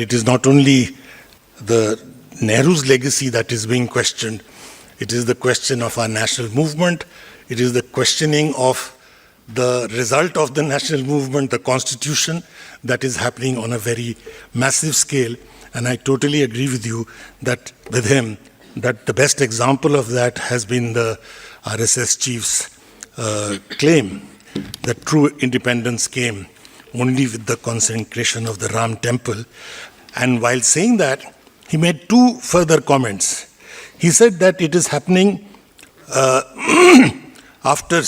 it is not only the Nehru's legacy that is being questioned, it is the question of our national movement, it is the questioning of the result of the national movement, the constitution, that is happening on a very massive scale. And I totally agree with you that with him, that the best example of that has been the RSS chief's claim that true independence came only with the consecration of the Ram temple. And while saying that, he made two further comments. He said that it is happening after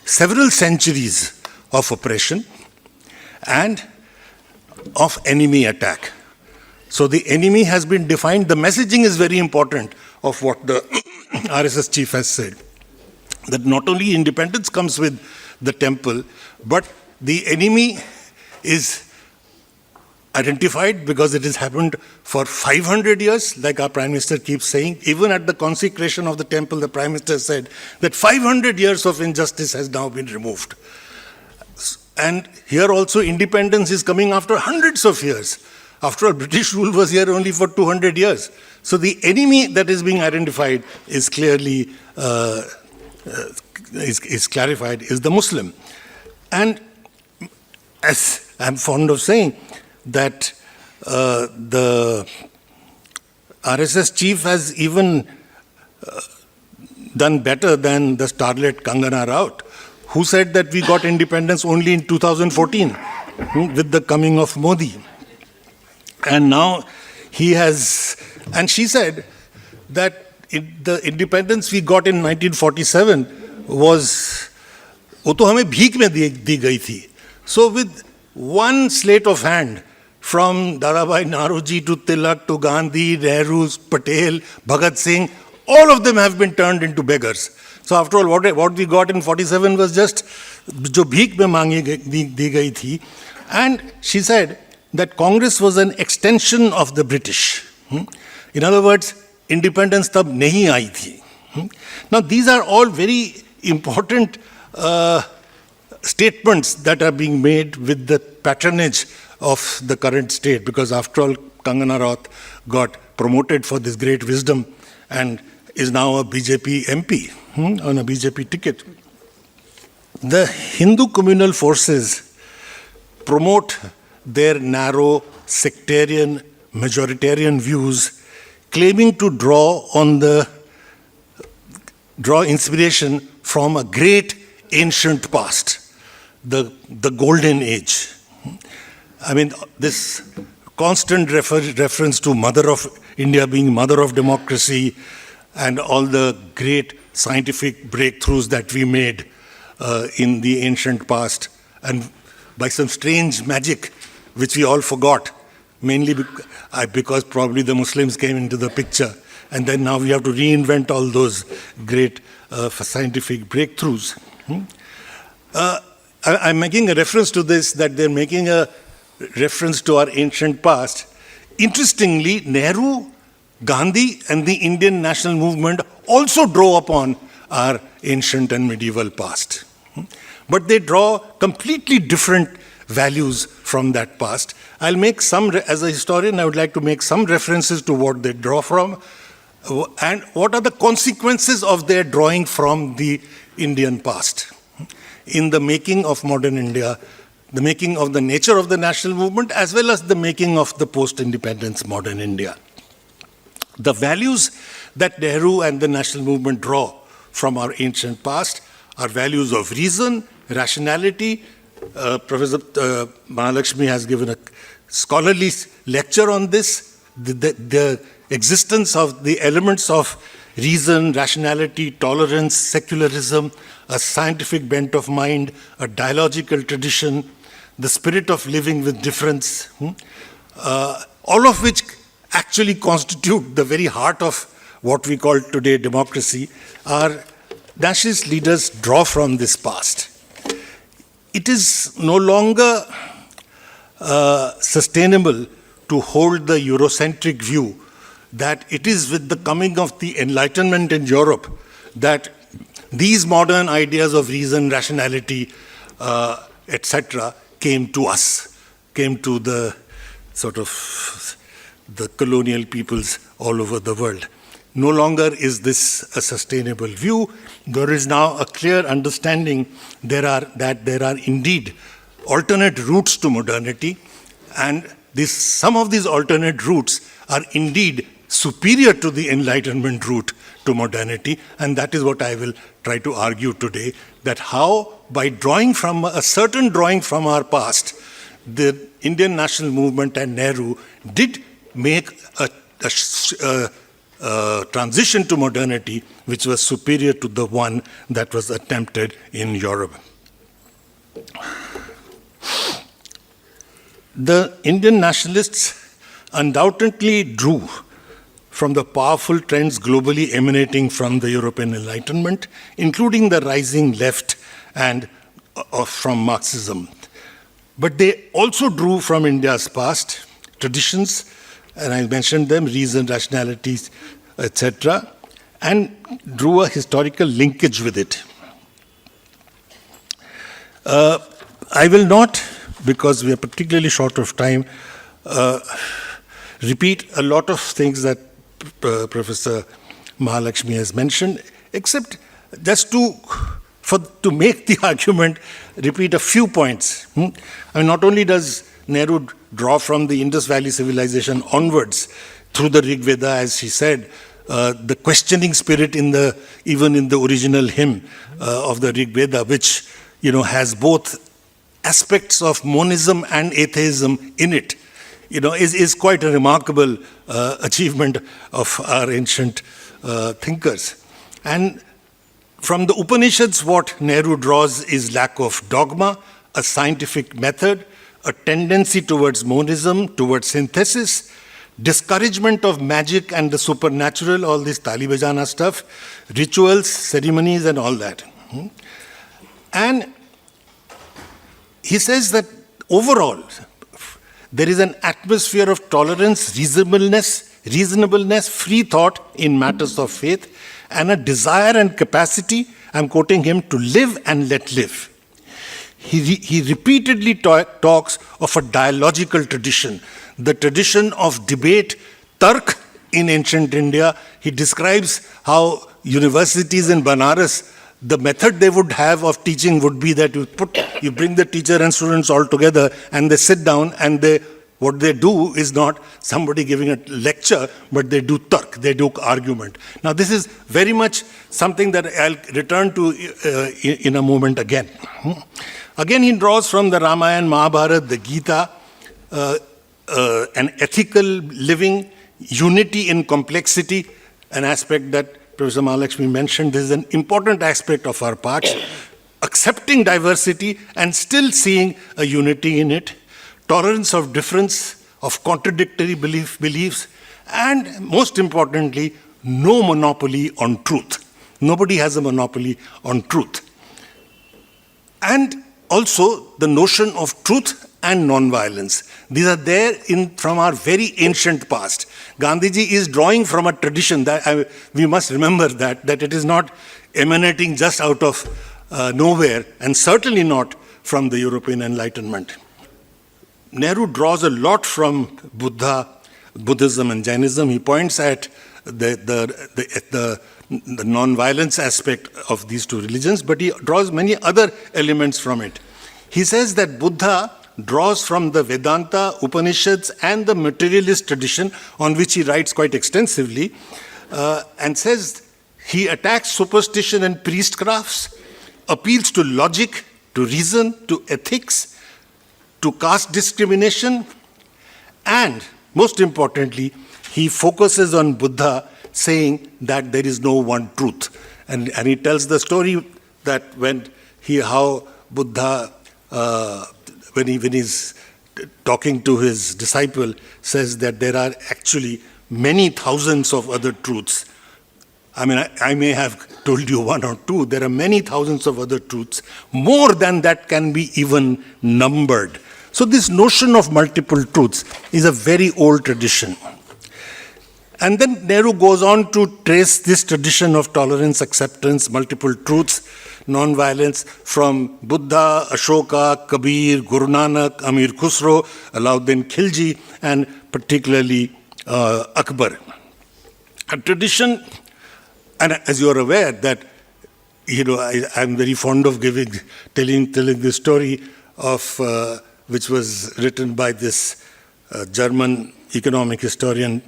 several centuries of oppression and of enemy attack. So the enemy has been defined. The messaging is very important of what the RSS chief has said. That not only independence comes with the temple, but the enemy is identified because it has happened for 500 years, like our Prime Minister keeps saying. Even at the consecration of the temple, the Prime Minister said that 500 years of injustice has now been removed. And here also independence is coming after hundreds of years. After all, British rule was here only for 200 years. So the enemy that is being identified is clearly is clarified, is the Muslim. And as I'm fond of saying, that the RSS chief has even done better than the starlet Kangana Rao, who said that we got independence only in 2014 with the coming of Modi. And now he has, and she said that the independence we got in 1947 was, वो तो हमें भीख में दी गई थी. So with one sleight of hand, from Dadabhai Naoroji to Tilak to Gandhi, Nehru, Patel, Bhagat Singh, all of them have been turned into beggars. So after all, what we got in 47 was just जो भीख में मांगी दी गई थी. And she said that Congress was an extension of the British. In other words, independence तब नहीं आई थी. Now these are all very important statements that are being made with the patronage of the current state, because after all, Kangana Rao got promoted for this great wisdom and is now a BJP MP on a BJP ticket. The Hindu communal forces promote their narrow, sectarian, majoritarian views, claiming to draw inspiration from a great ancient past, the golden age. I mean, this constant reference to Mother of India being Mother of Democracy and all the great scientific breakthroughs that we made in the ancient past, and by some strange magic which we all forgot, mainly because probably the Muslims came into the picture, and then now we have to reinvent all those great scientific breakthroughs. I'm making a reference to this, that they're making a reference to our ancient past. Interestingly, Nehru, Gandhi, and the Indian national movement also draw upon our ancient and medieval past. But they draw completely different values from that past. I'll make some, as a historian, I would like to make some references to what they draw from and what are the consequences of their drawing from the Indian past in the making of modern India, the making of the nature of the national movement, as well as the making of the post-independence modern India. The values that Nehru and the national movement draw from our ancient past are values of reason, rationality. Professor Mahalakshmi has given a scholarly lecture on this, the existence of the elements of reason, rationality, tolerance, secularism, a scientific bent of mind, a dialogical tradition, the spirit of living with difference, all of which actually constitute the very heart of what we call today democracy. Our nationalist leaders draw from this past. It is no longer sustainable to hold the Eurocentric view that it is with the coming of the Enlightenment in Europe that these modern ideas of reason, rationality, etc., came to us, came to the sort of the colonial peoples all over the world. No longer is this a sustainable view. There is now a clear understanding that there are indeed alternate routes to modernity, and some of these alternate routes are indeed superior to the Enlightenment route to modernity, and that is what I will try to argue today, that how, by drawing from a certain drawing from our past, the Indian national movement and Nehru did make a transition to modernity which was superior to the one that was attempted in Europe. The Indian nationalists undoubtedly drew from the powerful trends globally emanating from the European Enlightenment, including the rising left and from Marxism. But they also drew from India's past traditions, and I mentioned them, reason, rationalities, etc., and drew a historical linkage with it. I will not, because we are particularly short of time, repeat a lot of things that Professor Mahalakshmi has mentioned, except just to make the argument, repeat a few points. I mean, not only does Nehru draw from the Indus Valley civilization onwards through the Rig Veda, as he said, the questioning spirit even in the original hymn of the Rig Veda, which has both aspects of monism and atheism in it, is quite a remarkable achievement of our ancient thinkers. And from the Upanishads, what Nehru draws is lack of dogma, a scientific method, a tendency towards monism, towards synthesis, discouragement of magic and the supernatural, all this Talibajana stuff, rituals, ceremonies, and all that. And he says that overall, there is an atmosphere of tolerance, reasonableness, free thought in matters of faith, and a desire and capacity, I'm quoting him, to live and let live. He repeatedly talks of a dialogical tradition, the tradition of debate, tark in ancient India. He describes how universities in Banaras, the method they would have of teaching would be that you bring the teacher and students all together and they sit down, and what they do is not somebody giving a lecture, but they do tark, they do argument. Now this is very much something that I'll return to in a moment again. Again, he draws from the Ramayana, Mahabharata, the Gita, an ethical living, unity in complexity, an aspect that Professor Mahalakshmi mentioned. This is an important aspect of our parts, accepting diversity and still seeing a unity in it, tolerance of difference, of contradictory beliefs, and most importantly, no monopoly on truth. Nobody has a monopoly on truth. And also the notion of truth and non-violence. These are there from our very ancient past. Gandhiji is drawing from a tradition that we must remember that it is not emanating just out of nowhere, and certainly not from the European Enlightenment. Nehru draws a lot from Buddhism and Jainism. He points at the non-violence aspect of these two religions, but he draws many other elements from it. He says that Buddha draws from the Vedanta, Upanishads, and the materialist tradition, on which he writes quite extensively, and says he attacks superstition and priestcrafts, appeals to logic, to reason, to ethics, to caste discrimination, and most importantly, he focuses on Buddha, saying that there is no one truth. And he tells the story that how Buddha, when he's talking to his disciple, says that there are actually many thousands of other truths. I mean, I may have told you one or two. There are many thousands of other truths. More than that can be even numbered. So this notion of multiple truths is a very old tradition. And then Nehru goes on to trace this tradition of tolerance, acceptance, multiple truths non-violence from Buddha, Ashoka, Kabir, Guru Nanak, Amir Khusro, Alauddin Khilji, and particularly Akbar. A tradition, and as you are aware that, I'm very fond of telling this story of which was written by this German economic historian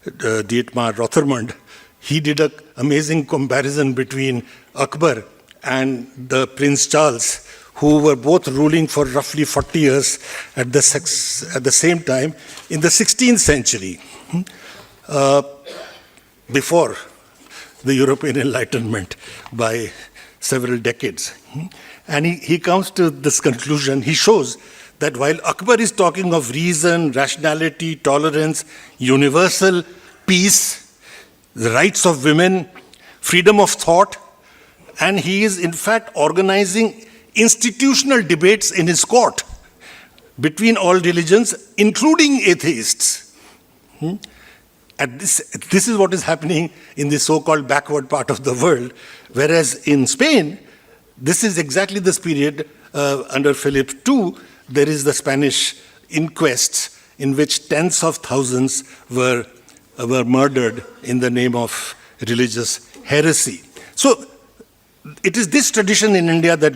Dietmar Rothermund. He did an amazing comparison between Akbar and the Prince Charles, who were both ruling for roughly 40 years at the same time in the 16th century, before the European Enlightenment by several decades. And he comes to this conclusion. He shows that while Akbar is talking of reason, rationality, tolerance, universal peace, the rights of women, freedom of thought, and he is in fact organizing institutional debates in his court between all religions, including atheists. And this is what is happening in the so-called backward part of the world, whereas in Spain, this is exactly this period under Philip II. There is the Spanish inquests in which tens of thousands were murdered in the name of religious heresy. So it is this tradition in India that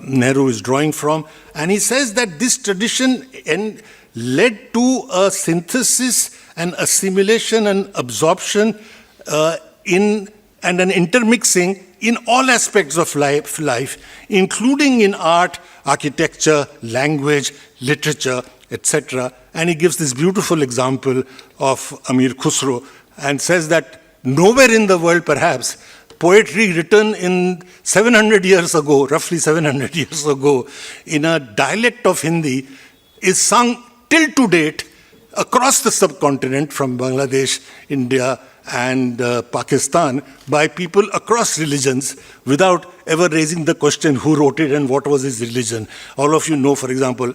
Nehru is drawing from, and he says that this tradition led to a synthesis and assimilation and absorption and an intermixing in all aspects of life, including in art, architecture, language, literature, etc. And he gives this beautiful example of Amir Khusro and says that nowhere in the world, perhaps, poetry written in 700 years ago, roughly 700 years ago, in a dialect of Hindi, is sung till to date across the subcontinent from Bangladesh, India, and Pakistan by people across religions without ever raising the question who wrote it and what was his religion. All of you know, for example,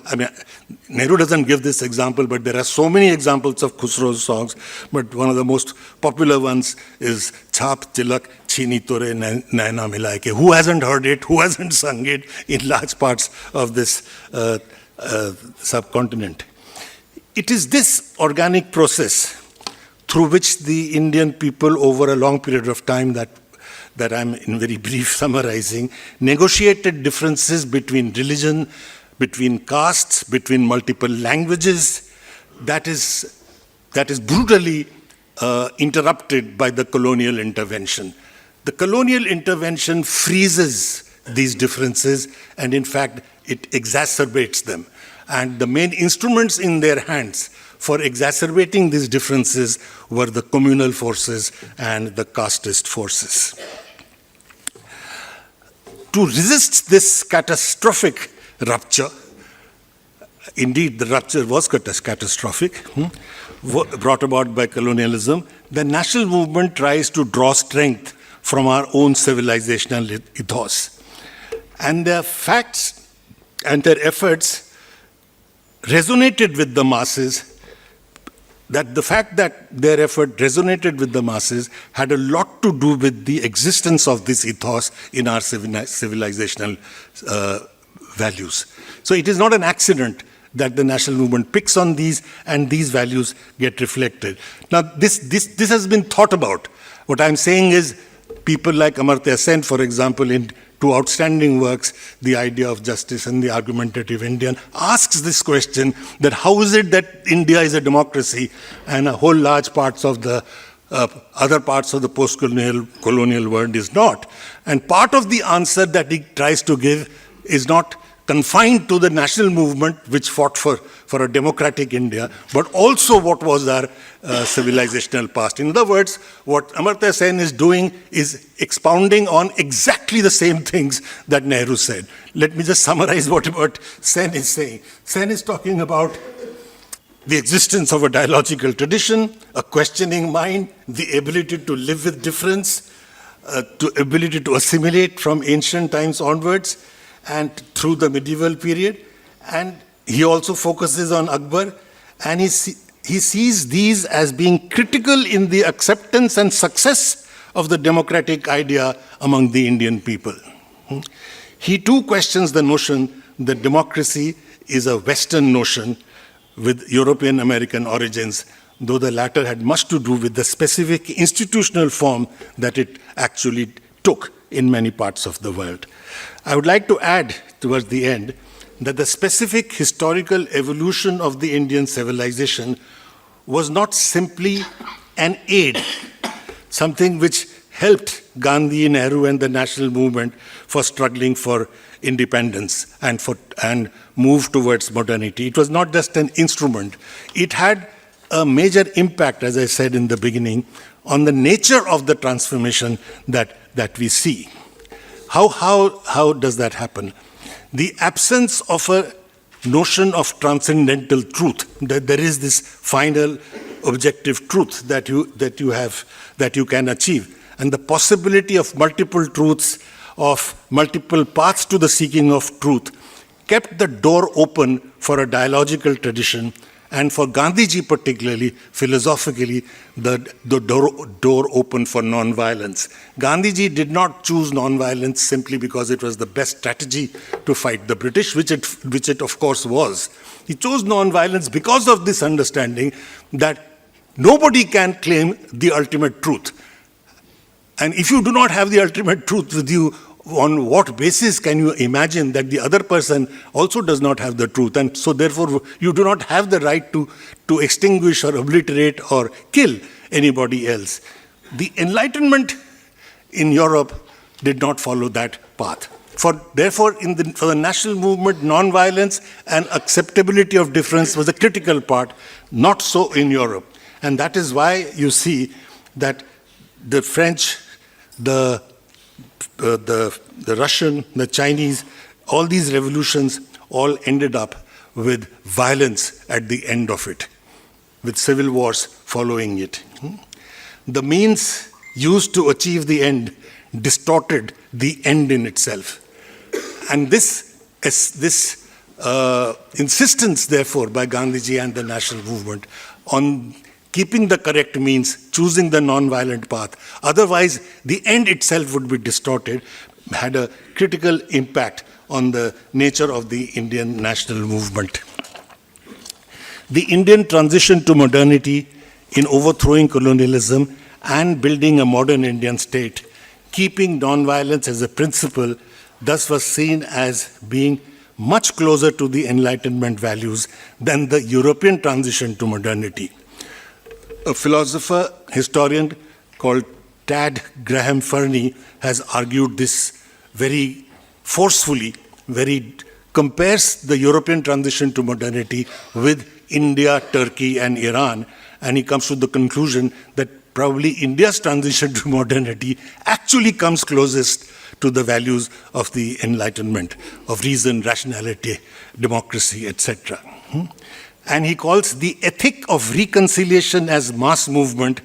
Nehru doesn't give this example, but there are so many examples of Khusro's songs, but one of the most popular ones is Chhap Tilak Chini Tore Naina Milaike. Who hasn't heard it? Who hasn't sung it in large parts of this subcontinent? It is this organic process through which the Indian people over a long period of time that I'm in very brief summarizing, negotiated differences between religion, between castes, between multiple languages, that is brutally interrupted by the colonial intervention. The colonial intervention freezes these differences and in fact it exacerbates them. And the main instruments in their hands for exacerbating these differences were the communal forces and the casteist forces. To resist this catastrophic rupture, indeed the rupture was catastrophic, brought about by colonialism, the national movement tries to draw strength from our own civilizational ethos. And their facts and their efforts resonated with the masses, that the fact that their effort resonated with the masses had a lot to do with the existence of this ethos in our civilizational values. So it is not an accident that the national movement picks on these and these values get reflected. Now this has been thought about. What I'm saying is people like Amartya Sen, for example, in two outstanding works, The Idea of Justice and The Argumentative Indian, asks this question that how is it that India is a democracy and a whole large parts of the other parts of the post-colonial world is not? And part of the answer that he tries to give is not confined to the national movement which fought for a democratic India, but also what was our civilizational past. In other words, what Amartya Sen is doing is expounding on exactly the same things that Nehru said. Let me just summarize what Sen is saying. Sen is talking about the existence of a dialogical tradition, a questioning mind, the ability to live with difference, the ability to assimilate from ancient times onwards, and through the medieval period. And he also focuses on Akbar, and he sees these as being critical in the acceptance and success of the democratic idea among the Indian people. He too questions the notion that democracy is a Western notion with European American origins, though the latter had much to do with the specific institutional form that it actually took in many parts of the world. I would like to add towards the end that the specific historical evolution of the Indian civilization was not simply an aid, something which helped Gandhi, Nehru, and the national movement for struggling for independence and move towards modernity. It was not just an instrument. It had a major impact, as I said in the beginning, on the nature of the transformation that we see. How does that happen? The absence of a notion of transcendental truth, that there is this final objective truth that you can achieve, and the possibility of multiple truths, of multiple paths to the seeking of truth, kept the door open for a dialogical tradition, and for Gandhiji particularly, philosophically, the door open for non-violence. Gandhiji did not choose non-violence simply because it was the best strategy to fight the British, which it of course was. He chose non-violence because of this understanding that nobody can claim the ultimate truth. And if you do not have the ultimate truth with you, on what basis can you imagine that the other person also does not have the truth? And so therefore, you do not have the right to extinguish or obliterate or kill anybody else. The Enlightenment in Europe did not follow that path. Therefore, for the national movement, non-violence and acceptability of difference was a critical part, not so in Europe. And that is why you see that the French, the Russian, the Chinese, all these revolutions all ended up with violence at the end of it, with civil wars following it. The means used to achieve the end distorted the end in itself. And this insistence, therefore, by Gandhiji and the national movement on keeping the correct means, choosing the non-violent path, otherwise the end itself would be distorted, had a critical impact on the nature of the Indian national movement. The Indian transition to modernity in overthrowing colonialism and building a modern Indian state, keeping non-violence as a principle, thus was seen as being much closer to the Enlightenment values than the European transition to modernity. A philosopher, historian called Tad Graham Fernie has argued this very forcefully, compares the European transition to modernity with India, Turkey, and Iran, and he comes to the conclusion that probably India's transition to modernity actually comes closest to the values of the Enlightenment, of reason, rationality, democracy, etc. And he calls the ethic of reconciliation as mass movement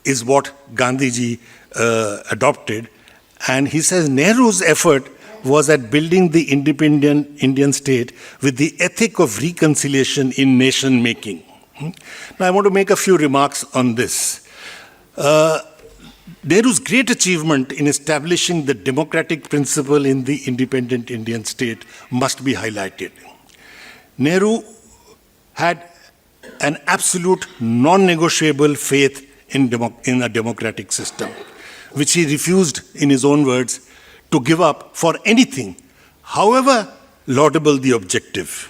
is what Gandhiji adopted. And he says Nehru's effort was at building the independent Indian state with the ethic of reconciliation in nation making. Now I want to make a few remarks on this. Nehru's great achievement in establishing the democratic principle in the independent Indian state must be highlighted. Nehru had an absolute non-negotiable faith in a democratic system, which he refused, in his own words, to give up for anything, however laudable the objective.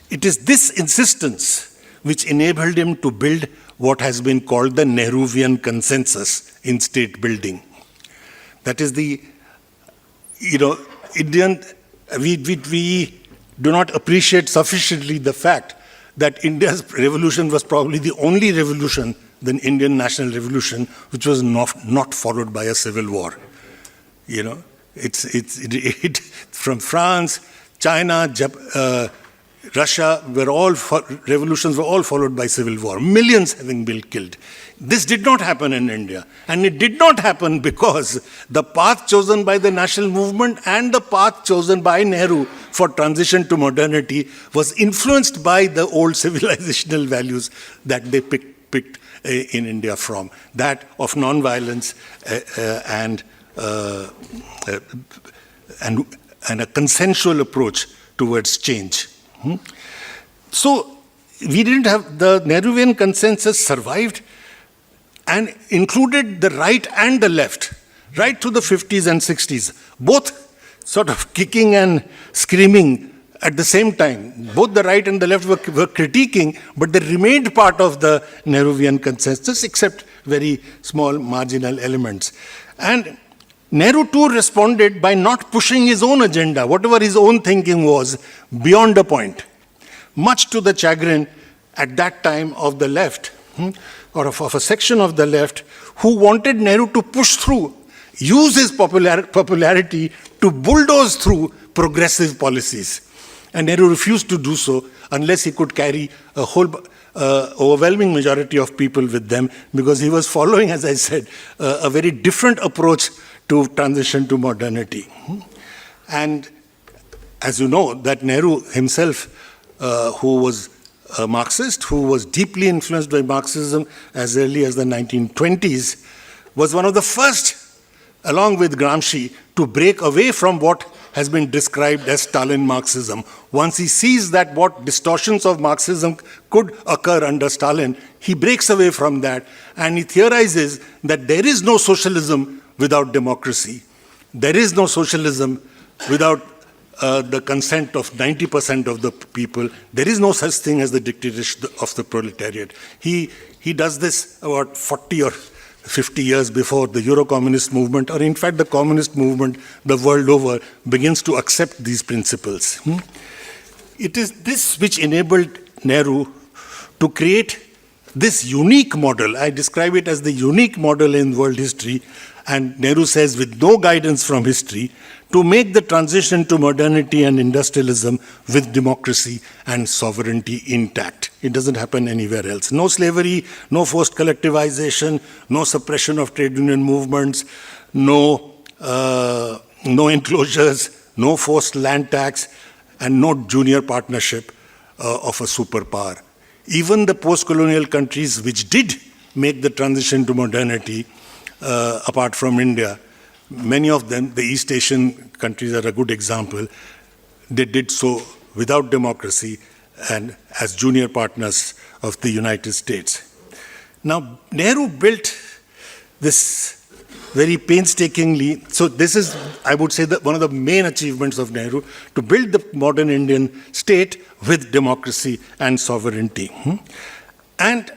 It is this insistence which enabled him to build what has been called the Nehruvian consensus in state building. That is the, Indian, we do not appreciate sufficiently the fact that India's revolution was probably the only revolution, the Indian national revolution, which was not followed by a civil war. From France, China, Russia, revolutions were all followed by civil war, millions having been killed. This did not happen in India. And it did not happen because the path chosen by the national movement and the path chosen by Nehru for transition to modernity was influenced by the old civilizational values that they picked in India from, that of non-violence and a consensual approach towards change. So we didn't have, the Nehruvian consensus survived and included the right and the left, right through the 50s and 60s, both sort of kicking and screaming at the same time. Both the right and the left were critiquing, but they remained part of the Nehruvian consensus, except very small marginal elements. And Nehru too responded by not pushing his own agenda, whatever his own thinking was, beyond a point, much to the chagrin at that time of the left, or of a section of the left, who wanted Nehru to push through, use his popularity to bulldoze through progressive policies. And Nehru refused to do so unless he could carry a whole overwhelming majority of people with them, because he was following, as I said, a very different approach to transition to modernity. And as you know, that Nehru himself, who was a Marxist, who was deeply influenced by Marxism as early as the 1920s, was one of the first, along with Gramsci, to break away from what has been described as Stalin Marxism. Once he sees that what distortions of Marxism could occur under Stalin, he breaks away from that, and he theorizes that there is no socialism without democracy. There is no socialism without the consent of 90% of the people. There is no such thing as the dictatorship of the proletariat. He does this about 40 or 50 years before the Euro-communist movement, or in fact the communist movement the world over, begins to accept these principles. It is this which enabled Nehru to create this unique model. I describe it as the unique model in world history, and Nehru says with no guidance from history, to make the transition to modernity and industrialism with democracy and sovereignty intact. It doesn't happen anywhere else. No slavery, no forced collectivization, no suppression of trade union movements, no enclosures, no forced land tax, and no junior partnership of a superpower. Even the post-colonial countries which did make the transition to modernity, apart from India, many of them, the East Asian countries are a good example, they did so without democracy and as junior partners of the United States. Now, Nehru built this very painstakingly, so this is, I would say, one of the main achievements of Nehru, to build the modern Indian state with democracy and sovereignty. And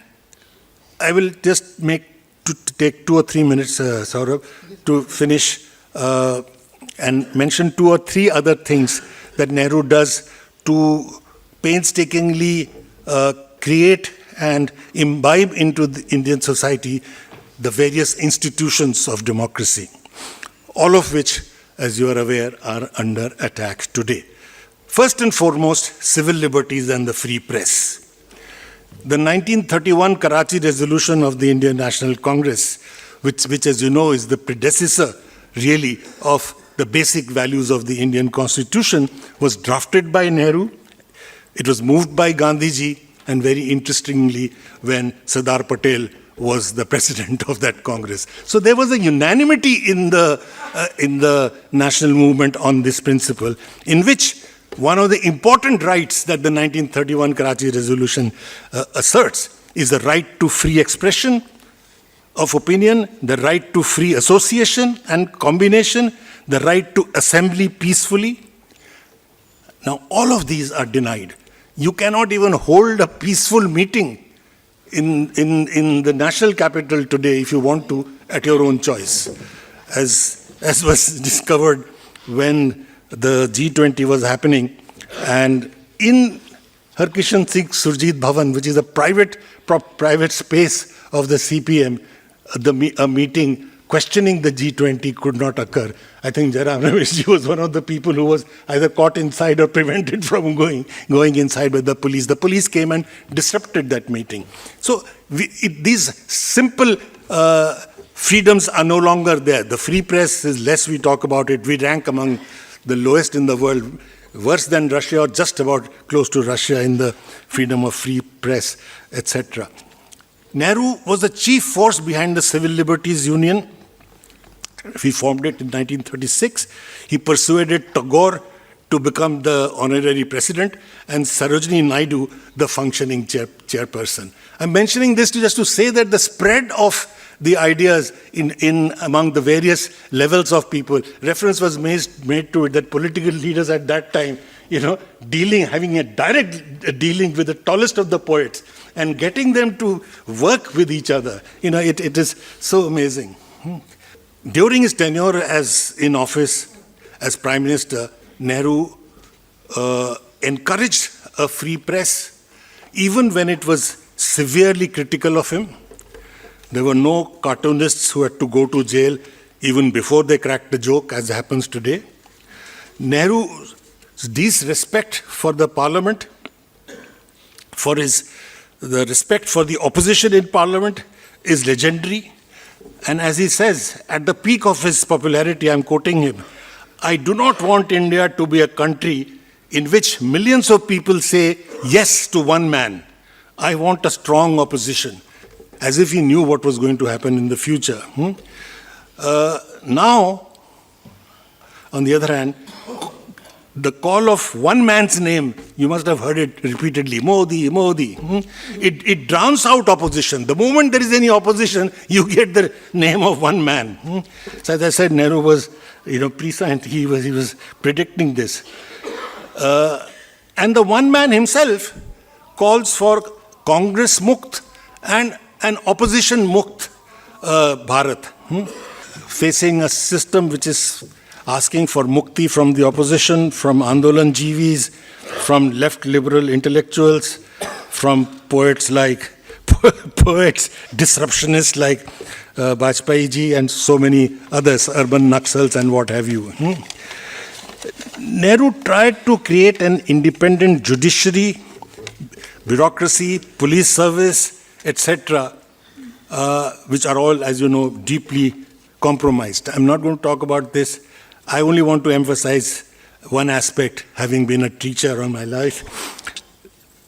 I will just take 2 or 3 minutes, Saurabh, to finish and mention 2 or 3 other things that Nehru does to painstakingly create and imbibe into the Indian society the various institutions of democracy, all of which, as you are aware, are under attack today. First and foremost, civil liberties and the free press. The 1931 Karachi resolution of the Indian National Congress, which as you know is the predecessor really of the basic values of the Indian Constitution, was drafted by Nehru. It was moved by Gandhiji, and very interestingly, when Sardar Patel was the president of that Congress. So there was a unanimity in the national movement on this principle, in which one of the important rights that the 1931 Karachi resolution asserts is the right to free expression of opinion, the right to free association and combination, the right to assembly peacefully. Now, all of these are denied. You cannot even hold a peaceful meeting in the national capital today, if you want to, at your own choice, as was discovered when the G20 was happening, and in Harkishan Singh Surjit Bhavan, which is a private space of the CPM, a meeting questioning the G20 could not occur. I think Jairam Rameshji was one of the people who was either caught inside or prevented from going inside by the police. The police came and disrupted that meeting. So these simple freedoms are no longer there. The free press is less we talk about it. We rank among the lowest in the world, worse than Russia, or just about close to Russia in the freedom of free press, etc. Nehru was the chief force behind the Civil Liberties Union. He formed it in 1936. He persuaded Tagore to become the honorary president and Sarojini Naidu the functioning chairperson. I'm mentioning this just to say that the spread of the ideas in among the various levels of people, reference was made to it that political leaders at that time, having a direct dealing with the tallest of the poets and getting them to work with each other, it is so amazing. During his tenure in office as Prime Minister, Nehru encouraged a free press, even when it was severely critical of him. There were no cartoonists who had to go to jail even before they cracked the joke, as happens today. Nehru's disrespect for the parliament, the respect for the opposition in parliament is legendary. And as he says, at the peak of his popularity, I'm quoting him, "I do not want India to be a country in which millions of people say yes to one man. I want a strong opposition," as if he knew what was going to happen in the future. Now, on the other hand, the call of one man's name, you must have heard it repeatedly, Modi, Modi. It drowns out opposition. The moment there is any opposition, you get the name of one man. So as I said, Nehru was, prescient. He was predicting this. And the one man himself calls for Congress Mukt and an opposition Mukt Bharat, facing a system which is asking for mukti from the opposition, from Andolan Jivis, from left liberal intellectuals, from poets, disruptionists like Bajpayee ji and so many others, urban Naxals and what have you. Nehru tried to create an independent judiciary, bureaucracy, police service, etc., which are all, as you know, deeply compromised. I'm not going to talk about this. I only want to emphasize one aspect, having been a teacher all my life,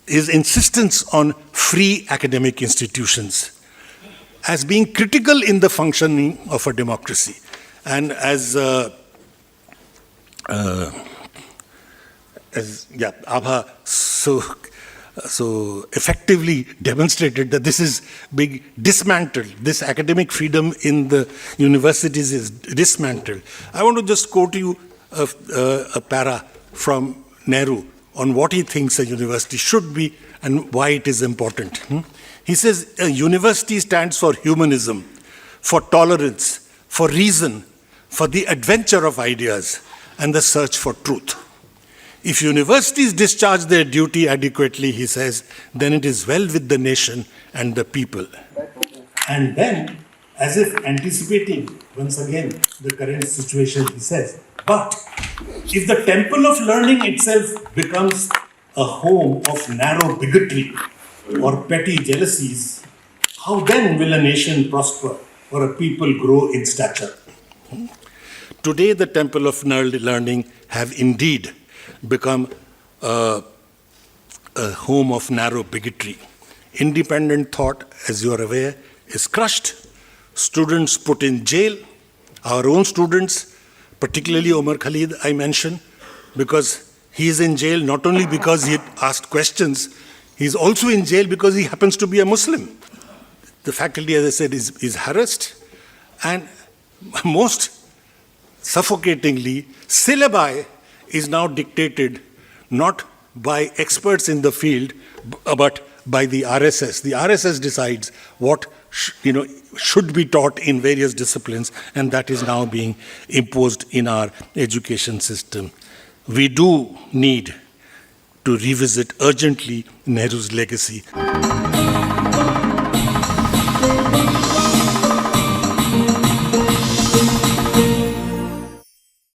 is insistence on free academic institutions as being critical in the functioning of a democracy. And as Abha so effectively demonstrated that this is being dismantled. This academic freedom in the universities is dismantled. I want to just quote you a para from Nehru on what he thinks a university should be and why it is important. He says, a university stands for humanism, for tolerance, for reason, for the adventure of ideas, and the search for truth. If universities discharge their duty adequately, he says, then it is well with the nation and the people. And then, as if anticipating once again the current situation, he says, but if the temple of learning itself becomes a home of narrow bigotry or petty jealousies, how then will a nation prosper or a people grow in stature? Today, the temple of learning have indeed become a home of narrow bigotry. Independent thought, as you are aware, is crushed. Students put in jail. Our own students, particularly Omar Khalid, I mention, because he is in jail not only because he asked questions, he is also in jail because he happens to be a Muslim. The faculty, as I said, is harassed. And most suffocatingly, syllabi is now dictated not by experts in the field, but by the RSS. The RSS decides what should be taught in various disciplines, and that is now being imposed in our education system. We do need to revisit urgently Nehru's legacy.